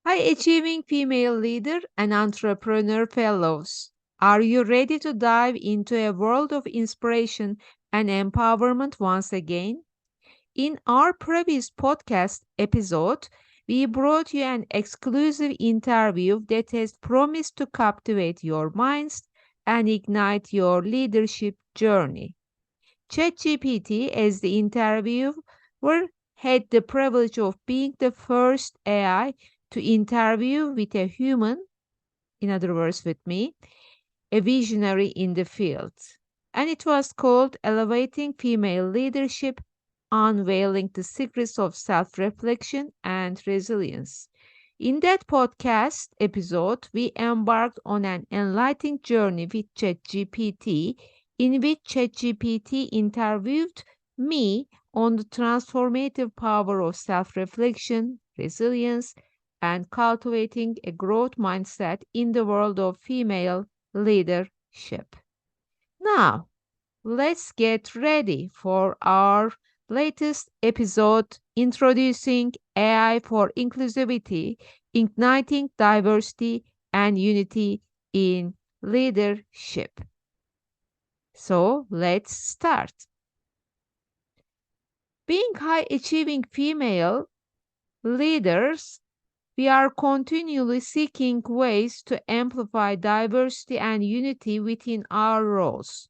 High-achieving female leader and entrepreneur fellows. Are you ready to dive into a world of inspiration and empowerment once again? In our previous podcast episode, we brought you an exclusive interview that has promised to captivate your minds and ignite your leadership journey. ChatGPT, as the interviewer, had the privilege of being the first AI to interview with a human, in other words, with me, a visionary in the field. And it was called Elevating Female Leadership, Unveiling the Secrets of Self Reflection and Resilience. In that podcast episode, we embarked on an enlightening journey with ChatGPT, in which ChatGPT interviewed me on the transformative power of self reflection, resilience, and cultivating a growth mindset in the world of female leadership. Now, let's get ready for our latest episode introducing AI for inclusivity, igniting diversity and unity in leadership. So, let's start. Being high achieving female leaders, we are continually seeking ways to amplify diversity and unity within our roles.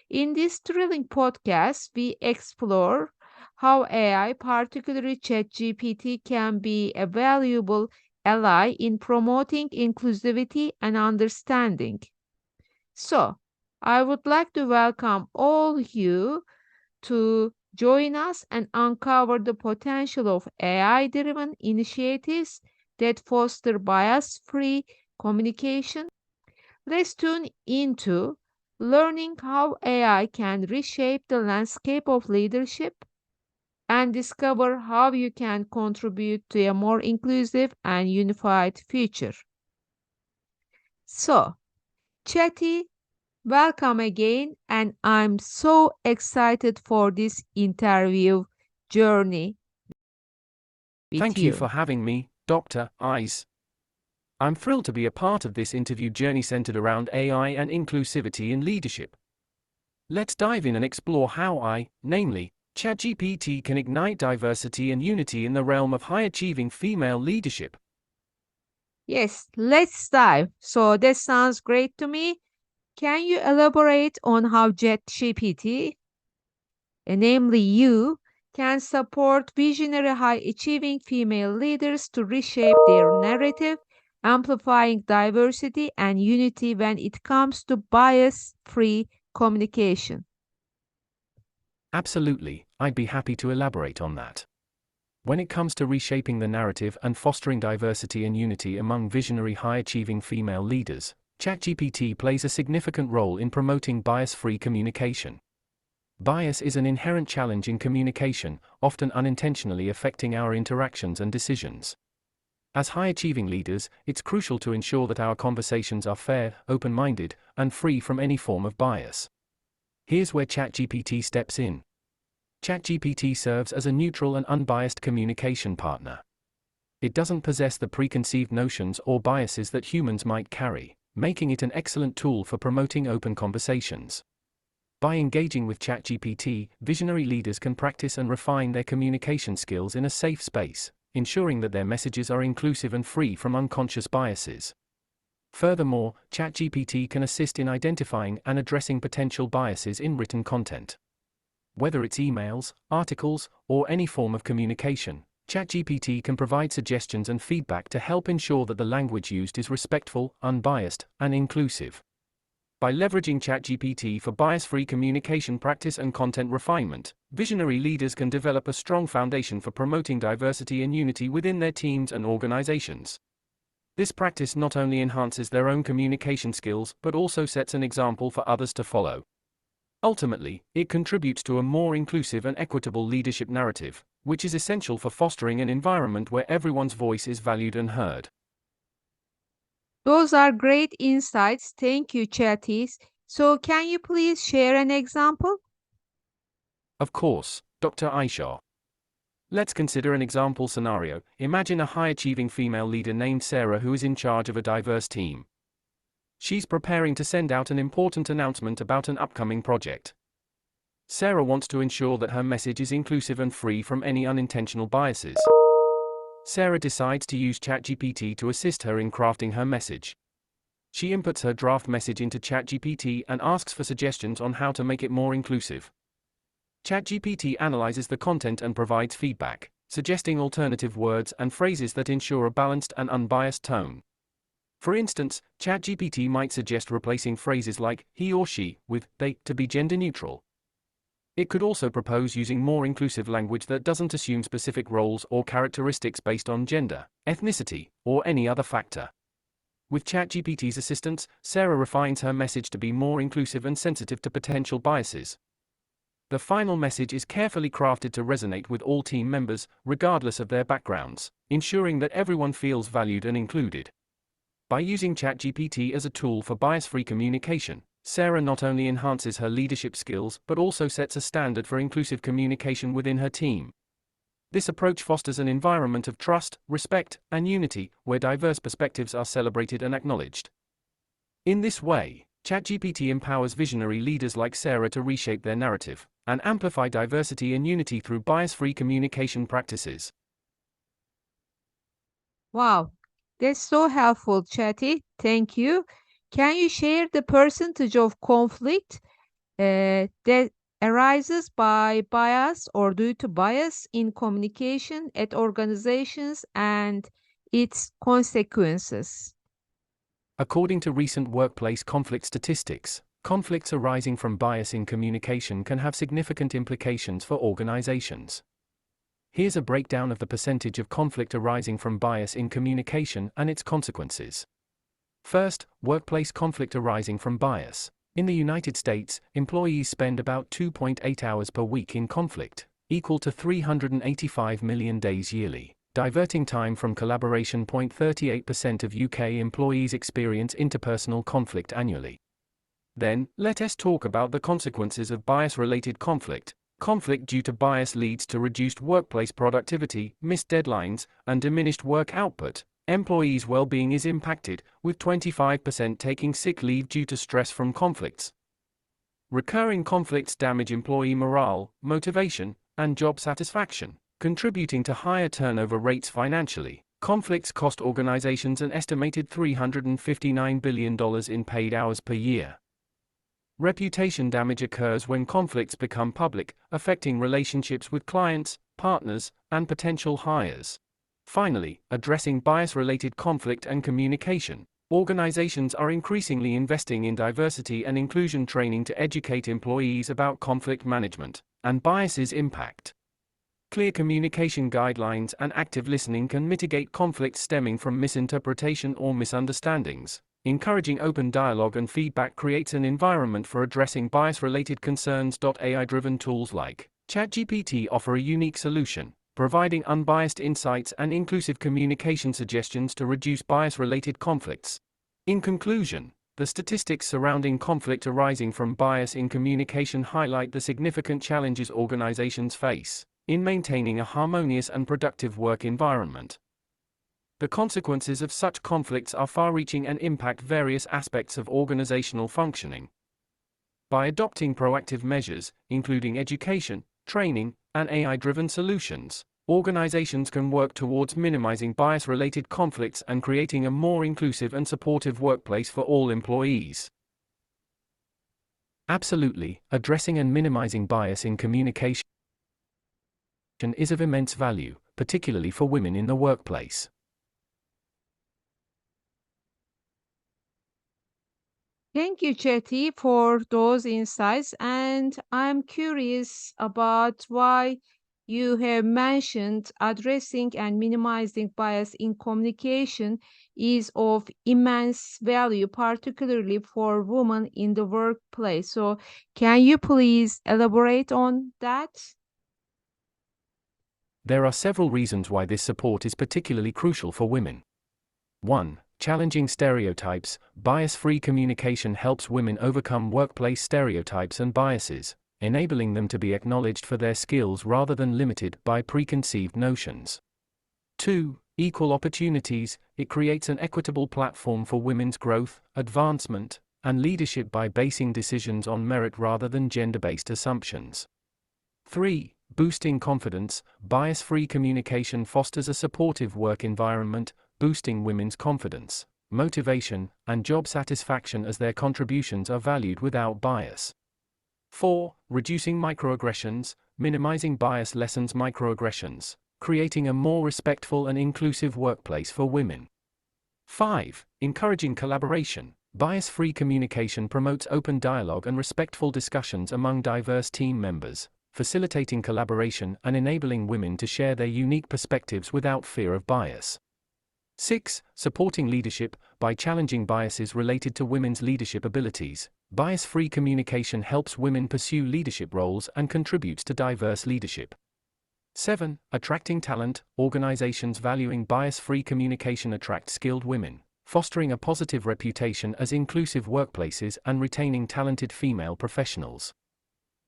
In this thrilling podcast, we explore how AI, particularly ChatGPT, can be a valuable ally in promoting inclusivity and understanding. So, I would like to welcome all you to join us and uncover the potential of AI driven initiatives that foster bias free communication. Let's tune into learning how AI can reshape the landscape of leadership and discover how you can contribute to a more inclusive and unified future. So, Chatty, welcome again, and I'm so excited for this interview journey with Thank you you. for having me, Dr. Eyes. I'm thrilled to be a part of this interview journey centered around AI and inclusivity in leadership. Let's dive in and explore how namely, ChatGPT, can ignite diversity and unity in the realm of high-achieving female leadership. Yes, let's dive. So, that sounds great to me. Can you elaborate on how ChatGPT, namely you, can support visionary high achieving female leaders to reshape their narrative, amplifying diversity and unity when it comes to bias free communication? Absolutely, I'd be happy to elaborate on that. When it comes to reshaping the narrative and fostering diversity and unity among visionary high-achieving female leaders, ChatGPT plays a significant role in promoting bias-free communication. Bias is an inherent challenge in communication, often unintentionally affecting our interactions and decisions. As high-achieving leaders, it's crucial to ensure that our conversations are fair, open-minded, and free from any form of bias. Here's where ChatGPT steps in. ChatGPT serves as a neutral and unbiased communication partner. It doesn't possess the preconceived notions or biases that humans might carry, making it an excellent tool for promoting open conversations. By engaging with ChatGPT, visionary leaders can practice and refine their communication skills in a safe space, ensuring that their messages are inclusive and free from unconscious biases. Furthermore, ChatGPT can assist in identifying and addressing potential biases in written content. Whether it's emails, articles, or any form of communication, ChatGPT can provide suggestions and feedback to help ensure that the language used is respectful, unbiased, and inclusive. By leveraging ChatGPT for bias-free communication practice and content refinement, visionary leaders can develop a strong foundation for promoting diversity and unity within their teams and organizations. This practice not only enhances their own communication skills but also sets an example for others to follow. Ultimately, it contributes to a more inclusive and equitable leadership narrative, which is essential for fostering an environment where everyone's voice is valued and heard. Those are great insights. Thank you, Chatis. So, can you please share an example? Of course, Dr. Aisha. Let's consider an example scenario. Imagine a high-achieving female leader named Sarah who is in charge of a diverse team. She's preparing to send out an important announcement about an upcoming project. Sarah wants to ensure that her message is inclusive and free from any unintentional biases. Sarah decides to use ChatGPT to assist her in crafting her message. She inputs her draft message into ChatGPT and asks for suggestions on how to make it more inclusive. ChatGPT analyzes the content and provides feedback, suggesting alternative words and phrases that ensure a balanced and unbiased tone. For instance, ChatGPT might suggest replacing phrases like he or she with they to be gender neutral. It could also propose using more inclusive language that doesn't assume specific roles or characteristics based on gender, ethnicity, or any other factor. With ChatGPT's assistance, Sarah refines her message to be more inclusive and sensitive to potential biases. The final message is carefully crafted to resonate with all team members, regardless of their backgrounds, ensuring that everyone feels valued and included. By using ChatGPT as a tool for bias-free communication, Sarah not only enhances her leadership skills but also sets a standard for inclusive communication within her team. This approach fosters an environment of trust, respect, and unity, where diverse perspectives are celebrated and acknowledged. In this way, ChatGPT empowers visionary leaders like Sarah to reshape their narrative and amplify diversity and unity through bias-free communication practices. Wow, that's so helpful, Chatty. Thank you. Can you share the percentage of conflict that arises by bias or due to bias in communication at organizations and its consequences? According to recent workplace conflict statistics, conflicts arising from bias in communication can have significant implications for organizations. Here's a breakdown of the percentage of conflict arising from bias in communication and its consequences. First, workplace conflict arising from bias. In the United States, employees spend about 2.8 hours per week in conflict, equal to 385 million days yearly. Diverting time from collaboration. 38% of UK employees experience interpersonal conflict annually. Then, let us talk about the consequences of bias-related conflict. Conflict due to bias leads to reduced workplace productivity, missed deadlines, and diminished work output. Employees' well-being is impacted, with 25% taking sick leave due to stress from conflicts. Recurring conflicts damage employee morale, motivation, and job satisfaction, contributing to higher turnover rates financially. Conflicts cost organizations an estimated $359 billion in paid hours per year. Reputation damage occurs when conflicts become public, affecting relationships with clients, partners, and potential hires. Finally, addressing bias-related conflict and communication. Organizations are increasingly investing in diversity and inclusion training to educate employees about conflict management and bias's impact. Clear communication guidelines and active listening can mitigate conflicts stemming from misinterpretation or misunderstandings. Encouraging open dialogue and feedback creates an environment for addressing bias-related concerns. AI-driven tools like ChatGPT offer a unique solution, providing unbiased insights and inclusive communication suggestions to reduce bias-related conflicts. In conclusion, the statistics surrounding conflict arising from bias in communication highlight the significant challenges organizations face in maintaining a harmonious and productive work environment. The consequences of such conflicts are far-reaching and impact various aspects of organizational functioning. By adopting proactive measures, including education, training, and AI-driven solutions, organizations can work towards minimizing bias-related conflicts and creating a more inclusive and supportive workplace for all employees. Absolutely, addressing and minimizing bias in communication is of immense value, particularly for women in the workplace. Thank you, Chetty, for those insights. And I'm curious about why you have mentioned addressing and minimizing bias in communication is of immense value, particularly for women in the workplace. So, can you please elaborate on that? There are several reasons why this support is particularly crucial for women. 1. Challenging stereotypes. Bias-free communication helps women overcome workplace stereotypes and biases, enabling them to be acknowledged for their skills rather than limited by preconceived notions. 2. Equal opportunities. It creates an equitable platform for women's growth, advancement, and leadership by basing decisions on merit rather than gender-based assumptions. 3. Boosting confidence. Bias-free communication fosters a supportive work environment, boosting women's confidence, motivation, and job satisfaction as their contributions are valued without bias. 4. Reducing microaggressions. Minimizing bias lessens microaggressions, creating a more respectful and inclusive workplace for women. 5. Encouraging collaboration. Bias-free communication promotes open dialogue and respectful discussions among diverse team members, facilitating collaboration and enabling women to share their unique perspectives without fear of bias. 6. Supporting leadership. By challenging biases related to women's leadership abilities, bias-free communication helps women pursue leadership roles and contributes to diverse leadership. 7. Attracting talent. Organizations valuing bias-free communication attract skilled women, fostering a positive reputation as inclusive workplaces and retaining talented female professionals.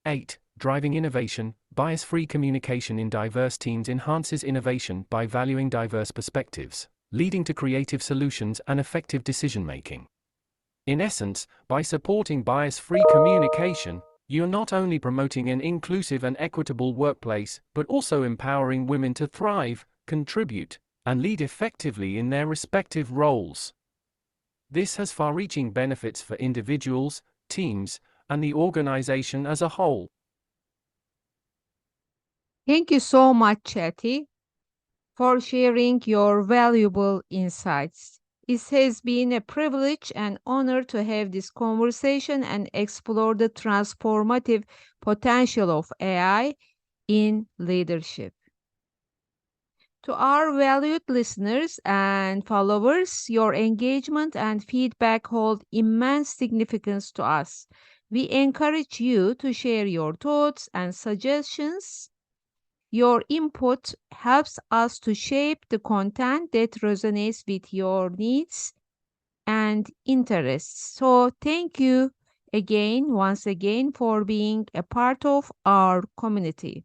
8. Driving innovation. Bias-free communication in diverse teams enhances innovation by valuing diverse perspectives, leading to creative solutions and effective decision-making. In essence, by supporting bias-free communication, you're not only promoting an inclusive and equitable workplace, but also empowering women to thrive, contribute, and lead effectively in their respective roles. This has far-reaching benefits for individuals, teams, and the organization as a whole. Thank you so much, Chatty, for sharing your valuable insights. It has been a privilege and honor to have this conversation and explore the transformative potential of AI in leadership. To our valued listeners and followers, your engagement and feedback hold immense significance to us. We encourage you to share your thoughts and suggestions. Your input helps us to shape the content that resonates with your needs and interests. So, thank you once again, for being a part of our community.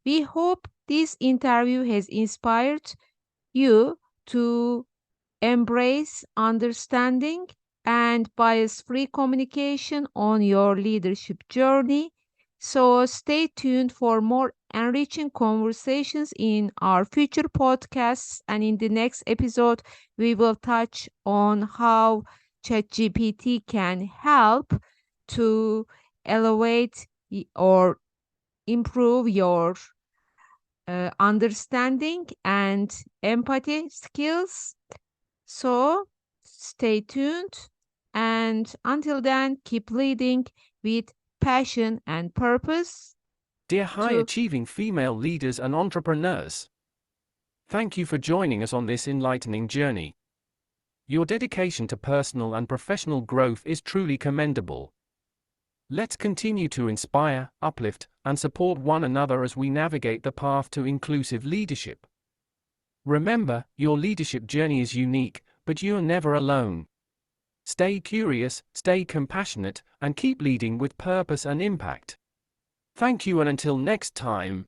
We hope this interview has inspired you to embrace understanding and bias free communication on your leadership journey. So, stay tuned for more enriching conversations in our future podcasts. And in the next episode, we will touch on how ChatGPT can help to elevate or improve your understanding and empathy skills. So stay tuned, and until then, keep leading with passion and purpose. Dear high-achieving female leaders and entrepreneurs, thank you for joining us on this enlightening journey. Your dedication to personal and professional growth is truly commendable. Let's continue to inspire, uplift, and support one another as we navigate the path to inclusive leadership. Remember, your leadership journey is unique, but you are never alone. Stay curious, stay compassionate, and keep leading with purpose and impact. Thank you, and until next time.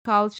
culture